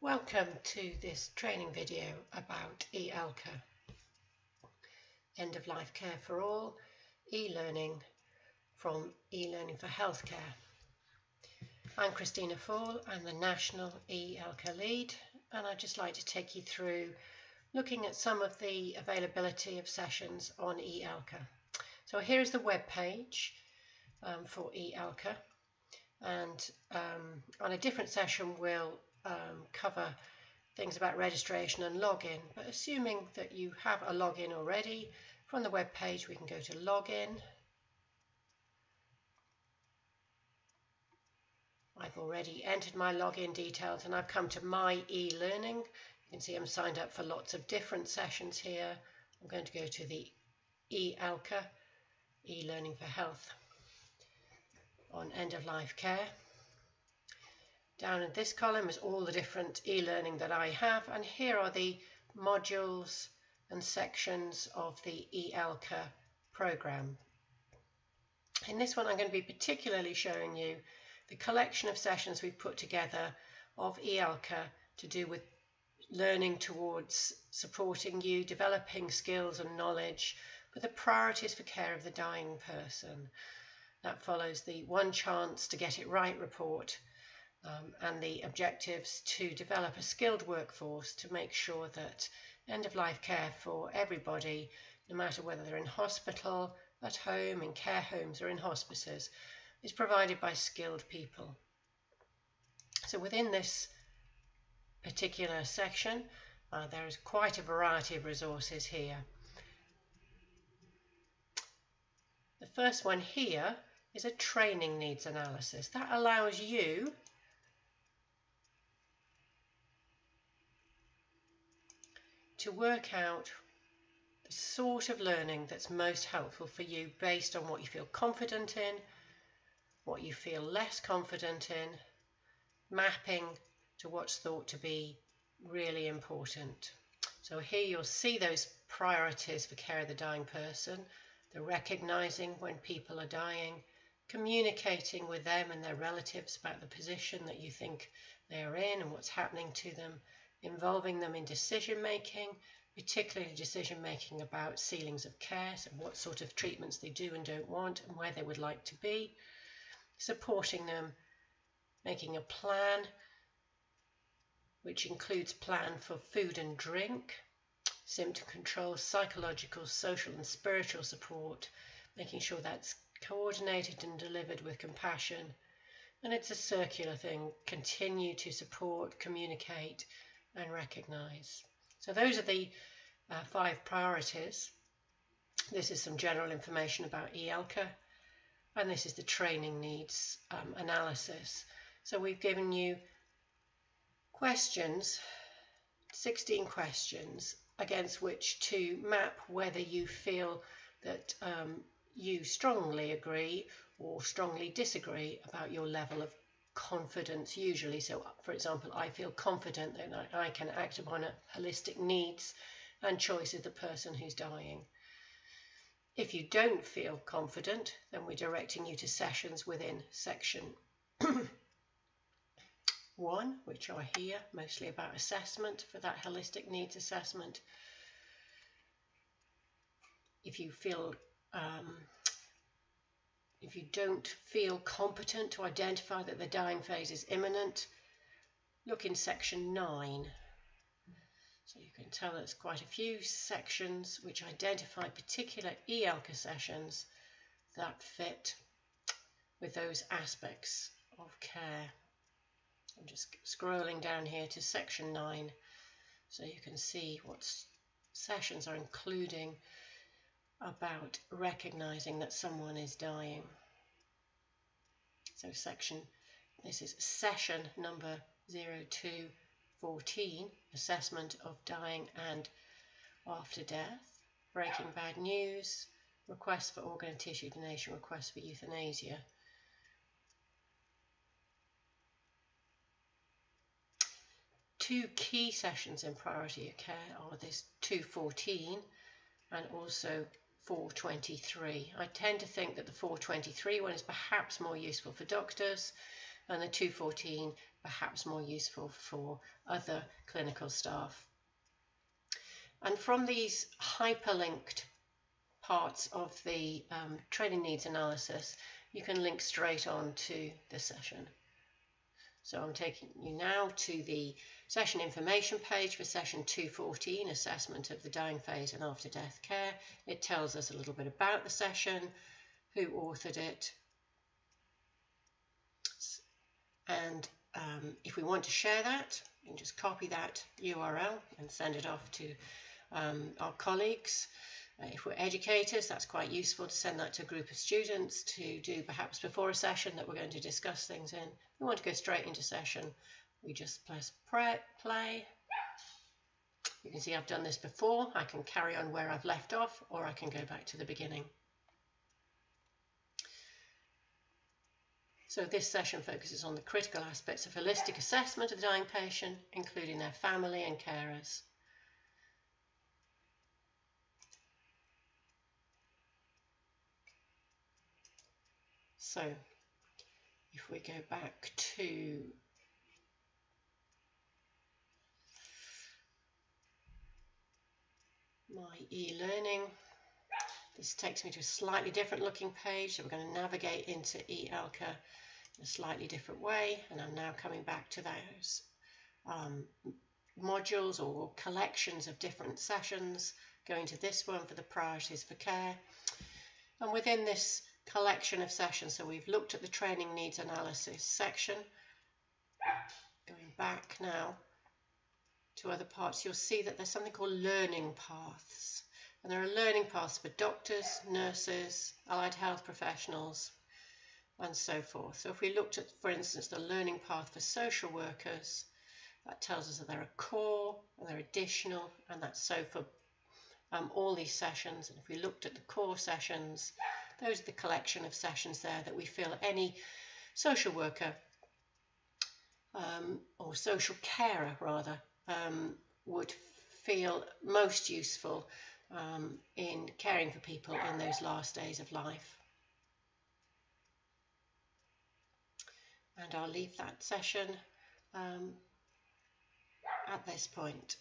Welcome to this training video about e-ELCA, End of Life Care for All, e-learning from e-learning for healthcare. I'm Christina Fall, I'm the National e-ELCA lead, and I'd just like to take you through looking at some of the availability of sessions on e-ELCA. So here's the web page for e-ELCA, and on a different session we'll cover things about registration and login, but assuming that you have a login already, from the web page we can go to login. I've already entered my login details and I've come to my e-learning. You can see I'm signed up for lots of different sessions here. I'm going to go to the e-ELCA, e-learning for health, on end of life care. Down in this column is all the different e-learning that I have, and here are the modules and sections of the e-ELCA program. In this one I'm going to be particularly showing you the collection of sessions we've put together of e-ELCA to do with learning towards supporting you, developing skills and knowledge with the priorities for care of the dying person. That follows the One Chance to Get It Right report, and the objectives to develop a skilled workforce to make sure that end-of-life care for everybody, no matter whether they're in hospital, at home, in care homes or in hospices, is provided by skilled people. So within this particular section there is quite a variety of resources here. The first one here is a training needs analysis. That allows you to work out the sort of learning that's most helpful for you based on what you feel confident in, what you feel less confident in, mapping to what's thought to be really important. So here you'll see those priorities for care of the dying person, the recognizing when people are dying, communicating with them and their relatives about the position that you think they are in and what's happening to them, involving them in decision making, particularly decision making about ceilings of care, so what sort of treatments they do and don't want and where they would like to be, supporting them, making a plan which includes plan for food and drink, symptom control, psychological, social and spiritual support, making sure that's coordinated and delivered with compassion. And it's a circular thing, continue to support, communicate and recognize. So those are the 5 priorities. This is some general information about e-ELCA, and this is the training needs analysis. So we've given you questions, 16 questions, against which to map whether you feel that you strongly agree or strongly disagree about your level of confidence usually. So for example, I feel confident that I can act upon holistic needs and choice of the person who's dying. If you don't feel confident, then we're directing you to sessions within section 1, which are here, mostly about assessment for that holistic needs assessment. If you feel if you don't feel competent to identify that the dying phase is imminent, look in section 9. So you can tell there's quite a few sections which identify particular e-ELCA sessions that fit with those aspects of care. I'm just scrolling down here to section 9 so you can see what sessions are including about recognizing that someone is dying. So this is session number 0214, assessment of dying and after death, breaking bad news, request for organ and tissue donation, request for euthanasia. Two key sessions in priority care are this 214 and also 423. I tend to think that the 423 one is perhaps more useful for doctors, and the 214 perhaps more useful for other clinical staff. And from these hyperlinked parts of the training needs analysis, you can link straight on to the session. So I'm taking you now to the session information page for session 214, assessment of the dying phase and after death care. It tells us a little bit about the session, who authored it, and if we want to share that, you can just copy that URL and send it off to our colleagues. If we're educators, that's quite useful to send that to a group of students to do perhaps before a session that we're going to discuss things in. If we want to go straight into session, we just press play. You can see I've done this before. I can carry on where I've left off, or I can go back to the beginning. So this session focuses on the critical aspects of holistic assessment of the dying patient, including their family and carers. So if we go back to my e-learning, this takes me to a slightly different looking page. So we're going to navigate into e-ELCA in a slightly different way, and I'm now coming back to those modules or collections of different sessions, going to this one for the priorities for care. And within this collection of sessions, so we've looked at the training needs analysis section. Going back now to other parts, you'll see that there's something called learning paths. And there are learning paths for doctors, nurses, allied health professionals, and so forth. So if we looked at, for instance, the learning path for social workers, that tells us that there are core and there are additional, and that's so for all these sessions. And if we looked at the core sessions, those are the collection of sessions there that we feel any social worker or social carer rather would feel most useful in caring for people in those last days of life. And I'll leave that session at this point.